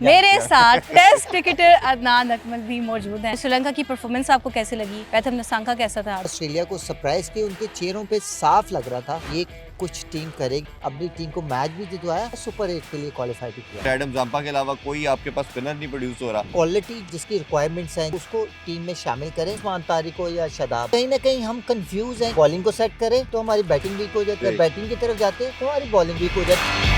मेरे साथ test cricketer Adnan Akmal भी मौजूद हैं। श्रीलंका की परफॉर्मेंस आपको कैसे लगी? प्रथम निशंका कैसा था? ऑस्ट्रेलिया को सरप्राइज के उनके चेहरों पे साफ लग रहा था ये कुछ टीम करेगी। अपनी टीम को मैच भी जितवाया, सुपर 8 के लिए क्वालिफाई भी किया। एडम जाम्पा के अलावा कोई आपके पास स्पिनर नहीं प्रोड्यूस हो रहा। क्वालिटी जिसकी रिक्वायरमेंट्स हैं उसको टीम में शामिल करें। उस्मान तारिक हो या शादाब, कहीं ना कहीं हम कंफ्यूज हैं। बॉलिंग को सेट करें तो हमारी बैटिंग वीक हो जाती है, बैटिंग की तरफ जाते हैं तो हमारी बॉलिंग वीक हो जाती है।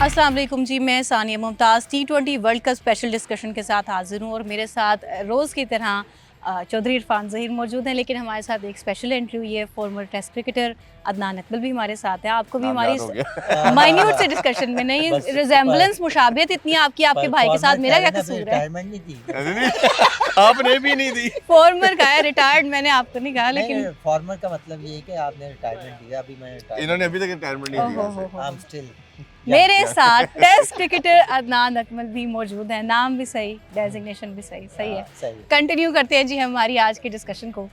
अस्सलाम वालेकुम जी, मैं Sania Mumtaz T20 world cup special discussion के साथ हाजिर हूँ और मेरे साथ रोज़ की तरह चौधरी इरफान ज़हीर मौजूद हैं, लेकिन हमारे साथ एक स्पेशल एंट्री हुई है। Former test cricketer Adnan Akmal भी हमारे साथ है। आपको भी हमारी माइन्यूट से डिस्कशन में नहीं रिजेम्बलेंस मुशाबियत इतनी आपकी आपके भाई के साथ, मेरा क्या कसूर है? आपने भी नहीं दी। फॉर्मर का है, रिटायर्ड मैंने आपको नहीं कहा, लेकिन फॉर्मर का मतलब ये है कि आपने रिटायरमेंट दिया, अभी मैं इन्होंने अभी तक रिटायरमेंट नहीं दिया। आई एम स्टिल मेरे साथ टेस्ट क्रिकेटर अदनान अकमल भी मौजूद हैं। नाम भी सही, डेजिग्नेशन भी सही है। कंटिन्यू करते हैं जी हमारी आज की डिस्कशन को।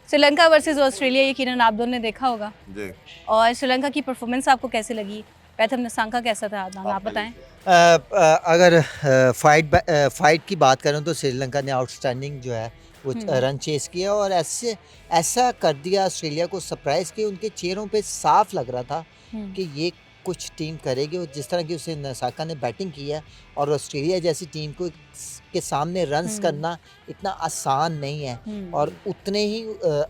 श्रीलंका वर्सेस ऑस्ट्रेलिया यकीनन आप दोनों ने देखा होगा जी। और श्रीलंका की परफॉर्मेंस आपको कैसे लगी? प्रथम निशंका कैसा था अदनान, आप बताएं। अगर फाइट की बात करें तो श्रीलंका ने आउटस्टैंडिंग जो है वो रन चेस किया और ऐसा कर दिया ऑस्ट्रेलिया को सरप्राइज कि उनके चेहरों पे साफ लग रहा था कि ये कुछ टीम करेगी। और जिस तरह की उसे नसाका ने बैटिंग की है और ऑस्ट्रेलिया जैसी टीम को के सामने रन्स करना इतना आसान नहीं है और उतने ही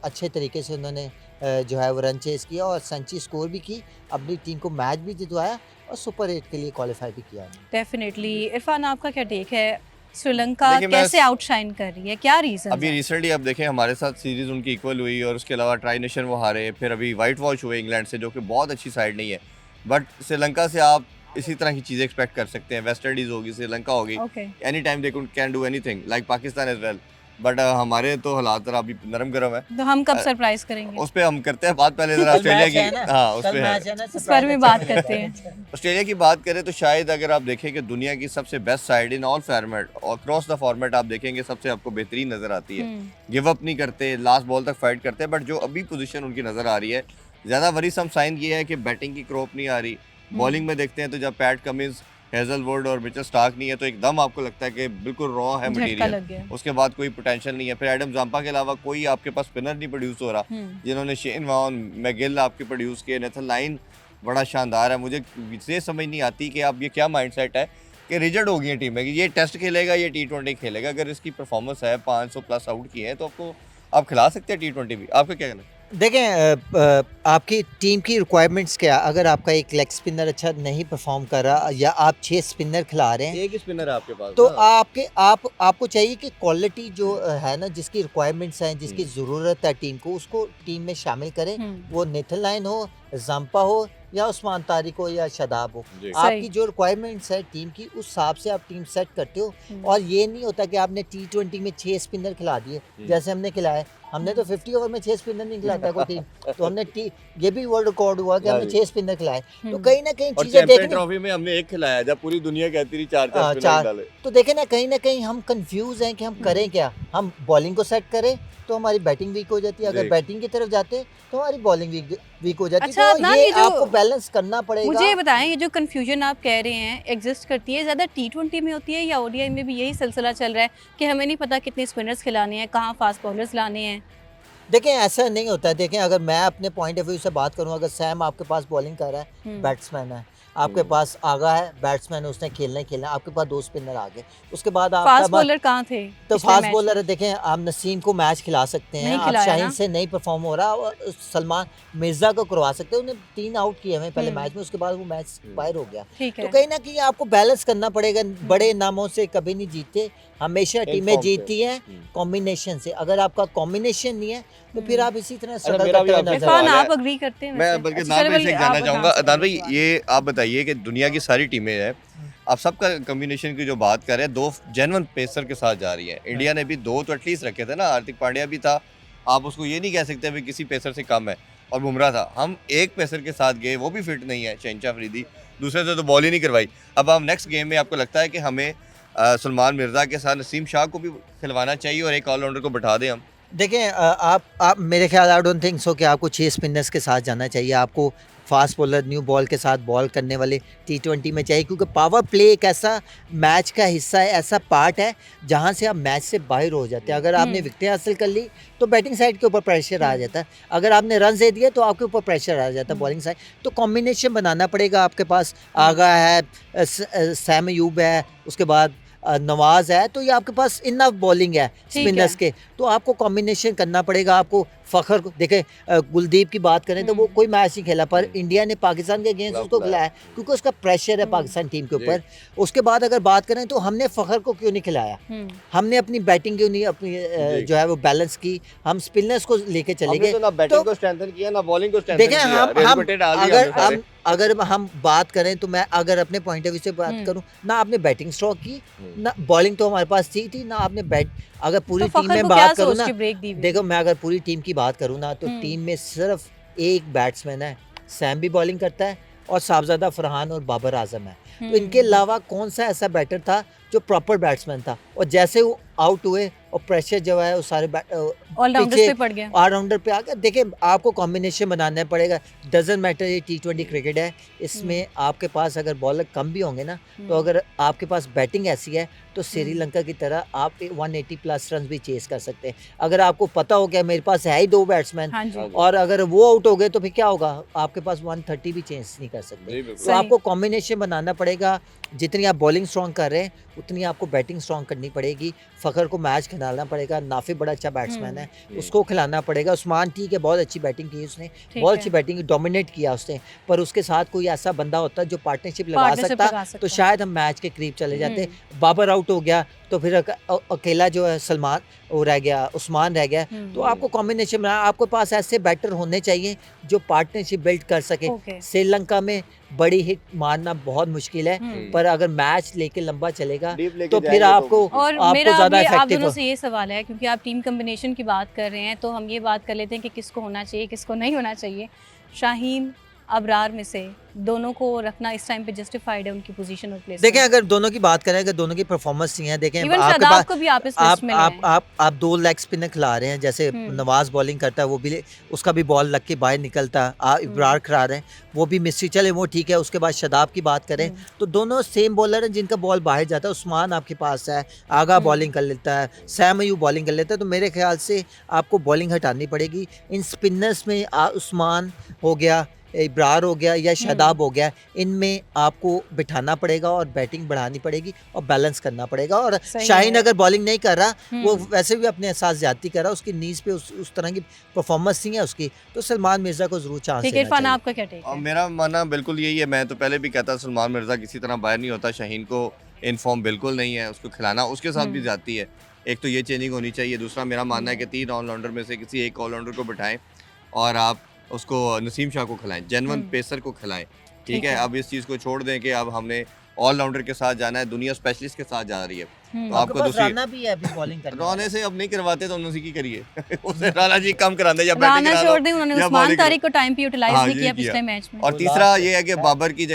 अच्छे तरीके से उन्होंने जो है वो रन चेस किया और सेंचुरी स्कोर भी की, अपनी टीम को मैच भी जितवाया और सुपर 8 के लिए क्वालिफाई भी किया। डेफिनेटली। इरफान, आपका क्या टेक है? श्रीलंका कैसे आउटशाइन कर रही है, क्या रीजन? अभी रिसेंटली आप देखें हमारे साथ सीरीज उनकी इक्वल हुई और उसके अलावा ट्राई नेशन वो हारे, फिर अभी वाइट वॉश हुए इंग्लैंड से, जो कि बहुत अच्छी साइड नहीं है। बट श्रीलंका से आप इसी तरह की चीज़ें एक्सपेक्ट कर सकते हैं। वेस्ट इंडीज़ होगी, श्रीलंका होगी, any time they can do anything, like Pakistan as well. But हमारे तो हालात अभी नरम गरम है, तो हम कब सरप्राइज करेंगे उस पे हम करते हैं बात। पहले जरा ऑस्ट्रेलिया की, हाँ उस पे है, उस पर भी बात करते हैं। ऑस्ट्रेलिया की बात करें तो शायद अगर आप देखें कि दुनिया की सबसे best side in all format और क्रॉस द फॉर्मेट आप देखेंगे सबसे आपको बेहतरीन नजर आती है। गिव अप नहीं करते, लास्ट बॉल तक फाइट करते हैं। बट जो अभी पोजीशन उनकी नजर आ रही है, ज़्यादा वरीसम साइन ये है कि बैटिंग की क्रॉप नहीं आ रही। बॉलिंग में देखते हैं तो जब पैट कमिंस, हेजलवुड और मिचेल स्टार्क नहीं है तो एकदम आपको लगता है कि बिल्कुल रॉ है मटेरियल। उसके बाद कोई पोटेंशियल नहीं है। फिर एडम जाम्पा के अलावा कोई आपके पास स्पिनर नहीं प्रोड्यूस हो रहा, जिन्होंने शेन वॉर्न, मैगिल आपके प्रोड्यूस किए। नेथन लाइन बड़ा शानदार है। मुझे ये समझ नहीं आती कि अब ये क्या माइंडसेट है कि रिजल्ट हो गई है टीम में कि ये टेस्ट खेलेगा, ये T20 खेलेगा। अगर इसकी परफॉर्मेंस है 500 प्लस आउट किए हैं तो आपको आप खिला सकते हैं T20 भी। आपका क्या कहना है? देखें, आपकी टीम की रिक्वायरमेंट्स क्या? अगर आपका एक लेग स्पिनर अच्छा नहीं परफॉर्म कर रहा या आप 6 स्पिनर खिला रहे हैं, एक ही स्पिनर है आपके पास, तो आपको चाहिए कि क्वालिटी जो है ना, जिसकी रिक्वायरमेंट्स हैं, जिसकी ज़रूरत है टीम को, उसको टीम में शामिल करें। वो नेथन लाइन हो, जाम्पा हो या उस्मान तारिक हो या शादाब हो। आपकी जो रिक्वायरमेंट्स है टीम की, उस हिसाब से आप टीम सेट करते हो। और ये नहीं होता कि आपने T20 में 6 स्पिनर खिला दिए जैसे हमने खिलाए। हमने तो 50 ओवर में 6 स्पिनर नहीं खिलाता कोई टीम, तो हमने ये भी वर्ल्ड रिकॉर्ड हुआ कि हमने 6 स्पिनर खिलाए। तो कहीं ना कहीं चीजें देखने, ट्रॉफी में हमने एक खिलाया जब पूरी दुनिया कहती रही 4 स्पिनर डाले। तो देखें ना कहीं हम कंफ्यूज हैं कि हम करें क्या। हम बॉलिंग को सेट करें तो हमारी बैटिंग वीक हो जाती है, अगर बैटिंग की तरफ जाते हैं तो हमारी बॉलिंग वीक हो जाती है। अच्छा, तो ये आपको बैलेंस करना पड़ेगा। मुझे ये बताएं, ये जो कंफ्यूजन आप कह रहे हैं एग्जिस्ट करती है, ज़्यादा T20 में होती है या ODI में भी यही सिलसिला चल रहा है कि हमें नहीं पता कितने स्पिनर्स खिलाने हैं, कहाँ फास्ट बॉलर्स लाने हैं? देखें, ऐसा नहीं होता है। देखें, अगर मैं अपने पॉइंट ऑफ व्यू से बात करूं, अगर सैम आपके पास बॉलिंग कर रहा है, बैट्समैन है, आपके पास आगा है, बैट्समैन है, उसने खेलना ही, आपके पास 2 स्पिनर आ गए, उसके बाद आप फास्ट बॉलर कहाँ थे? तो फास्ट बॉलर है। देखें, आप नसीम को मैच खिला सकते हैं, आप शाहीन से नहीं परफॉर्म हो रहा, और सलमान मिर्जा को करवा सकते हैं। उन्हें 3 आउट किए हैं पहले मैच में, उसके बाद वो मैच एक्सपायर हो गया। तो कहीं ना कहीं आपको बैलेंस करना पड़ेगा। बड़े नामों से कभी नहीं जीतते, हमेशा टीमें जीतती हैं कॉम्बिनेशन से। अगर आपका कॉम्बिनेशन नहीं है तो फिर आप इसी तरह स्ट्रगल करते हुए नजर आते हैं। आप एग्री करते हैं? मैं बल्कि नाम पे से जानना चाहूंगा अदनान भाई, ये आप बताइए कि दुनिया की सारी टीमें हैं, आप सबका कॉम्बिनेशन की जो बात कर रहे हैं, 2 जेन्युइन पेसर के साथ जा रही है। इंडिया ने भी 2 तो एटलीस्ट रखे थे ना, हार्दिक पांड्या भी था, आप उसको ये नहीं कह सकते अभी किसी पेसर से कम है, और बुमराह था। हम एक पेसर के साथ गए, वो भी फिट नहीं है, शहनशाह अफरीदी, दूसरे से तो बॉल ही नहीं करवाई। अब हम नेक्स्ट गेम में आपको लगता है कि हमें सलमान मिर्जा के साथ नसीम शाह को भी खिलवाना चाहिए और एक ऑलराउंडर को बैठा दें हम? देखें, आप मेरे ख्याल आई डोंट थिंक सो कि आपको 6 स्पिनर्स के साथ जाना चाहिए। आपको फास्ट बॉलर न्यू बॉल के साथ बॉल करने वाले T20 में चाहिए, क्योंकि पावर प्ले एक ऐसा मैच का हिस्सा है, ऐसा पार्ट है जहां से आप मैच से बाहर हो जाते हैं। अगर आपने विकेटें हासिल कर ली तो बैटिंग साइड के ऊपर प्रेशर आ जाता है, अगर आपने रन दे दिए तो आपके ऊपर प्रेशर आ जाता है बॉलिंग साइड। तो कॉम्बिनेशन बनाना पड़ेगा। आपके पास आगा है, सैम अयूब है, उसके बाद नवाज है, तो ये आपके पास इनफ बॉलिंग है स्पिनर्स के, तो आपको कॉम्बिनेशन करना पड़ेगा। आपको फ़खर को देखें, कुलदीप की बात करें तो वो कोई मैच नहीं खेला, पर इंडिया ने पाकिस्तान के अगेंस्ट उसको खिलाया क्योंकि उसका प्रेशर है पाकिस्तान टीम के ऊपर। उसके बाद अगर बात करें तो हमने फ़खर को क्यों नहीं खिलाया, हमने अपनी बैटिंग क्यों नहीं अपनी जो है वो बैलेंस की, हम स्पिनर्स को लेके चले गए। तो ना बैटिंग को स्ट्रेंथन किया ना बॉलिंग को स्ट्रेंथन देखें किया। अगर हम बात करें तो मैं अगर अपने पॉइंट ऑफ व्यू से बात करूं, ना आपने बैटिंग स्ट्रोक की, ना बॉलिंग तो हमारे पास थी ना आपने बैट। अगर पूरी टीम में बात करूं ना, देखो मैं अगर पूरी टीम की बात करूं ना, तो टीम में सिर्फ एक बैट्समैन है, सैम भी बॉलिंग करता है, और साहबजादा फरहान और बाबर आजम है। तो इनके अलावा कौन सा ऐसा बैटर था जो प्रॉपर बैट्समैन था, और जैसे वो आउट हुए और प्रेशर जो है वो सारे ऑलराउंडर्स पे पड़ गया, ऑलराउंडर पे आ गया। देखिए आपको कॉम्बिनेशन बनाना पड़ेगा, डजंट मैटर ये T20 क्रिकेट है, इसमें आपके पास अगर बॉलर कम भी होंगे ना, तो अगर आपके पास बैटिंग ऐसी है तो श्रीलंका की तरह आप 180 प्लस रन भी चेस कर सकते हैं। अगर आपको पता हो कि मेरे पास है ही 2 बैट्समैन, और अगर वो आउट हो गए तो फिर क्या होगा, आपके पास 130 भी चेंज नहीं कर सकते। तो आपको कॉम्बिनेशन बनाना पड़ेगा। जितनी आप बॉलिंग स्ट्रॉन्ग कर रहे हैं उतनी आपको बैटिंग स्ट्रॉन्ग करनी पड़ेगी। फ़खर को मैच खिलाना पड़ेगा, नाफी बड़ा अच्छा बैट्समैन है, उसको खिलाना पड़ेगा। उस्मान ठीक है, बहुत अच्छी बैटिंग की उसने, बहुत अच्छी बैटिंग डोमिनेट किया उसने, पर उसके साथ कोई ऐसा बंदा होता जो पार्टनरशिप लगा सकता तो शायद हम मैच के करीब चले जाते। बाबर आउट हो गया तो फिर अकेला जो है सलमान वो रह गया, उस्मान रह गया। तो आपको कॉम्बिनेशन में आपके पास ऐसे बैटर होने चाहिए जो पार्टनरशिप बिल्ड कर सके। श्रीलंका में बड़ी हिट मारना बहुत मुश्किल है, पर अगर मैच लेके लंबा चलेगा तो फिर आपको मेरा आप दोनों से ये सवाल है, क्योंकि आप टीम कॉम्बिनेशन की बात कर रहे हैं, तो हम ये बात कर लेते हैं कि किसको होना चाहिए किसको नहीं होना चाहिए। शाहीन अबरार में से दोनों को रखना इस टाइम पे जस्टिफाइड है, उनकी पोजीशन और प्लेस? देखें अगर दोनों की बात करें, अगर दोनों की परफॉर्मेंस नहीं है, देखें आपके पास को भी आप इस लिस्ट में आप 2 लेग स्पिनर खिला रहे हैं, जैसे नवाज बॉलिंग करता है, वो भी उसका भी बॉल लग के बाहर निकलता है। इब्रार खिला रहे हैं, वो भी मिस्ट्री, चले वो ठीक है। उसके बाद शदाब की बात करें तो दोनों सेम बॉलर हैं जिनका बॉल बाहर जाता है। उस्मान आपके पास है, आगा बॉलिंग कर लेता है, सैम अयूब बॉलिंग कर लेता है। तो मेरे ख्याल से आपको बॉलिंग हटानी पड़ेगी। इन स्पिनर्स में उस्मान हो गया, इब्रार हो गया या शदाब हो गया, इनमें आपको बिठाना पड़ेगा और बैटिंग बढ़ानी पड़ेगी और बैलेंस करना पड़ेगा। और शाहीन अगर बॉलिंग नहीं कर रहा, वो वैसे भी अपने एहसास ज्यादती कर रहा, उसकी नीज पे उस तरह की परफॉर्मेंस नहीं है उसकी, तो सलमान मिर्जा को जरूर चांस देना चाहिए। आपका क्या टेक है? मेरा मानना बिल्कुल यही है। मैं तो पहले भी कहता सलमान मिर्जा किसी तरह बाहर नहीं होता, शाहीन को इनफॉर्म बिल्कुल नहीं है, उसको खिलाना उसके साथ भी जाती है। एक तो ये चेंजिंग होनी चाहिए। दूसरा मेरा मानना है कि 3 ऑलराउंडर में से किसी एक ऑलराउंडर को बिठाएं और आप उसको नसीम शाह को खिलाएं, जेन्युइन पेसर को खिलाएं। ठीक है, अब इस चीज़ को छोड़ दें कि अब हमने ऑलराउंडर के साथ जाना है, दुनिया स्पेशलिस्ट के साथ जा रही है। तो आपको राना भी है अभी बॉलिंग करने राना से अब नहीं करवाते तो उनसे की करिए उसे राना जी कम कराते या बैटिंग करा छोड़ दें। उन्होंने उस्मान तारिक को टाइम पे यूटिलाइज नहीं किया पिछले मैच में। और तीसरा ये है कि बाबर की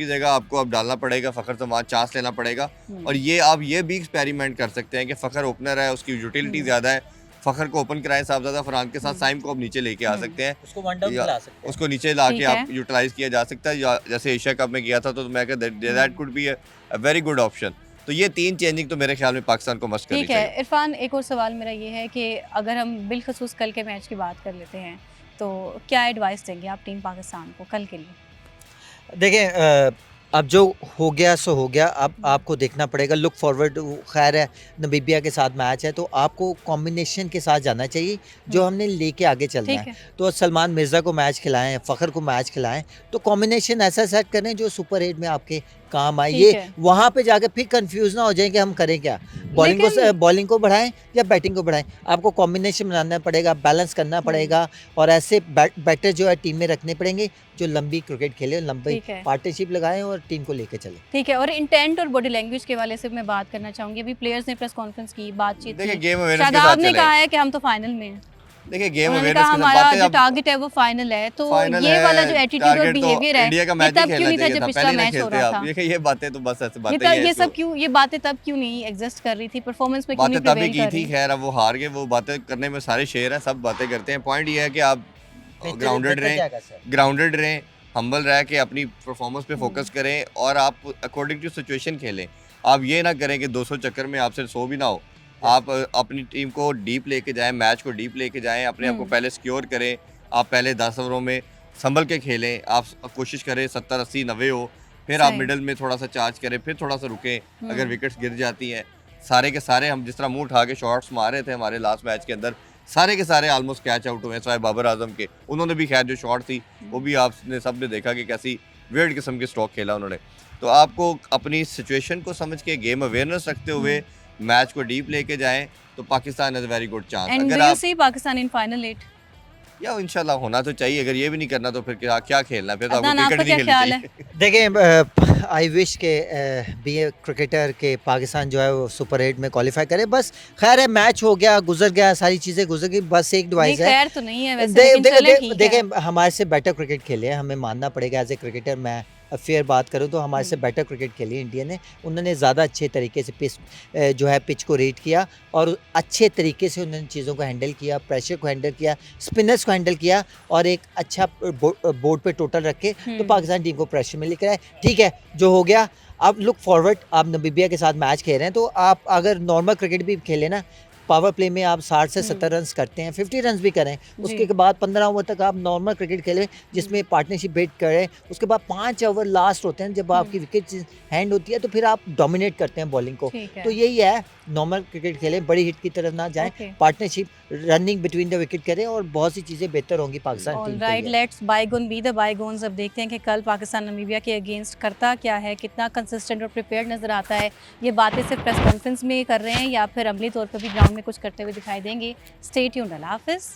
जगह आपको अब डालना पड़ेगा फ़खर जमान, चांस लेना पड़ेगा। और ये आप ये भी एक्सपेरिमेंट कर सकते हैं कि फ़खर ओपनर है, उसकी यूटिलिटी ज़्यादा है, फ़खर को ओपन कराएं साहबजादा फरहान के साथ, साइम को अब नीचे लेके आ सकते हैं, उसको वन डाउन खिला सकते हैं, उसको नीचे ला के आप यूटिलाइज किया जा सकता है। जैसे एशिया कप में किया था, तो मैं कहता that could be a very good option. तो ये 3 चेंजिंग तो मेरे ख्याल में पाकिस्तान को मस्ट करनी चाहिए। ठीक है इरफान, एक और सवाल मेरा ये है कि अगर हम बिलखसूस कल के मैच की बात कर लेते हैं, तो क्या एडवाइस देंगे आप टीम पाकिस्तान को कल के लिए? देखें अब जो हो गया सो हो गया, अब आपको देखना पड़ेगा, लुक फॉरवर्ड। खैर है नमीबिया के साथ मैच है, तो आपको कॉम्बिनेशन के साथ जाना चाहिए जो हमने लेके आगे चलना है। तो सलमान मिर्ज़ा को मैच खिलाएं, फ़खर को मैच खिलाएं, तो कॉम्बिनेशन ऐसा सेट करें जो सुपर 8 में आपके काम आए। ये वहाँ पे जाके फिर कंफ्यूज ना हो जाए कि हम करें क्या, बॉलिंग को बढ़ाएं या बैटिंग को बढ़ाएं। आपको कॉम्बिनेशन बनाना पड़ेगा, बैलेंस करना पड़ेगा, और ऐसे बैटर जो है टीम में रखने पड़ेंगे जो लंबी क्रिकेट खेले, लंबी पार्टनरशिप लगाएं और टीम को लेकर चले। ठीक है, और इंटेंट और बॉडी लैंग्वेज के वाले से मैं बात करना चाहूंगी। अभी प्लेयर्स ने प्रेस कॉन्फ्रेंस की, बातचीत की, शादाब ने कहा है कि हम तो फाइनल में हैं। देखिए गेम अवेयरनेस के हमारा जो टारगेट है वो फाइनल है, तो ये वाला जो एटीट्यूड और बिहेवियर है, इंडिया का मैच तब क्यों नहीं था जब पिछला मैच हो रहा था? देखिए ये बातें तो बस ऐसे बातें हैं, ये सब क्यों, ये बातें तब क्यों नहीं एग्जिस्ट कर रही थी, परफॉर्मेंस पे क्यों नहीं प्रिवेल कर रही थी? खैर अब वो हार गए, वो बातें करने में सारे शेर हैं, सब बातें करते हैं। पॉइंट ये है कि आप ग्राउंडेड रहें, हम्बल रह के अपनी परफॉर्मेंस पे फोकस करें और आप अकॉर्डिंग टू सिचुएशन खेलें। आप ये ना करें कि 200 चक्कर में आपसे 100 भी ना हो। आप अपनी टीम को डीप लेके जाएं, मैच को डीप लेके जाएं, अपने आप को पहले सिक्योर करें। आप पहले 10 ओवरों में संभल के खेलें। आप कोशिश करें 70 80 90 हो, फिर आप सही। मिडल में थोड़ा सा चार्ज करें, फिर थोड़ा सा रुकें अगर विकेट्स गिर जाती हैं। सारे के सारे हम जिस तरह मुंह उठा के शॉट्स मारे थे हमारे लास्ट मैच के अंदर, सारे के सारे ऑलमोस्ट कैच आउट हुए हैं सिवाय बाबर आजम के। उन्होंने भी खैर जो शॉट थी वो भी आपने सबने देखा कि कैसी वियर्ड किस्म की स्ट्रोक खेला उन्होंने। तो आपको अपनी सिचुएशन को समझ के गेम अवेयरनेस रखते हुए मैच को डीप लेके जाएं तो Pakistan has a very good chance. And अगर डू यू आप सी पाकिस्तान इन फाइनल 8? या इंशाल्लाह होना तो चाहिए, अगर ये भी नहीं करना तो फिर क्या खेलना, फिर तो आपको अदनान, आपका क्रिकेट नहीं क्या खेलनी ख्याल है? चाहिए। देखें, आई विश के बी ए क्रिकेटर के पाकिस्तान जो है वो सुपर 8 में क्वालिफाई करे। बस खैर है, मैच हो गया, गुजर गया, सारी चीज़ें गुजर गई, बस एक नहीं, डिवाइस है। खैर तो नहीं है वैसे, लेकिन चलें ठीक है। देखें, हमारे से बेटर क्रिकेट खेले हैं, हमें मानना पड़ेगा एज ए क्रिकेटर। मैं फेयर बात करूं तो हमारे से बेटर क्रिकेट खेली इंडिया ने। उन्होंने ज़्यादा अच्छे तरीके से जो है पिच को रीड किया और अच्छे तरीके से उन्होंने चीज़ों को हैंडल किया, प्रेशर को हैंडल किया, स्पिनर्स को हैंडल किया और एक अच्छा बोर्ड पे टोटल रख के तो पाकिस्तान टीम को प्रेशर में लेकर आए। ठीक है, जो हो गया। अब लुक फॉरवर्ड, आप नमीबिया के साथ मैच खेल रहे हैं तो आप अगर नॉर्मल क्रिकेट भी खेलें ना, पावर प्ले में आप 60 से 70 रन करते हैं, 50 रन भी करें, उसके बाद 15 ओवर तक आप नॉर्मल क्रिकेट खेलें जिसमें पार्टनरशिप बेट करें। उसके बाद 5 ओवर लास्ट होते हैं, जब आपकी विकेट हैंड होती है तो फिर आप डोमिनेट करते हैं बॉलिंग को। ठीक है। तो यही है, नॉर्मल क्रिकेट खेलें, बड़ी हिट की तरफ ना जाएं, Okay. Partnership running between the wicket करें और बहुत सी चीज़ें बेहतर होंगी पाकिस्तान टीम के राइट, लिए। लेट्स बायगोन बी द बायगोन्स। अब देखते हैं कि कल पाकिस्तान नमीबिया के अगेंस्ट करता क्या है, कितना कंसिस्टेंट और प्रिपेयर्ड नजर आता है। ये बातें सिर्फ प्रेस कॉन्फ्रेंस में कर रहे हैं या फिर अमली तौर पर भी ग्राउंड में कुछ करते हुए दिखाई देंगे। स्टे ट्यून्ड, अल्लाह हाफिज़।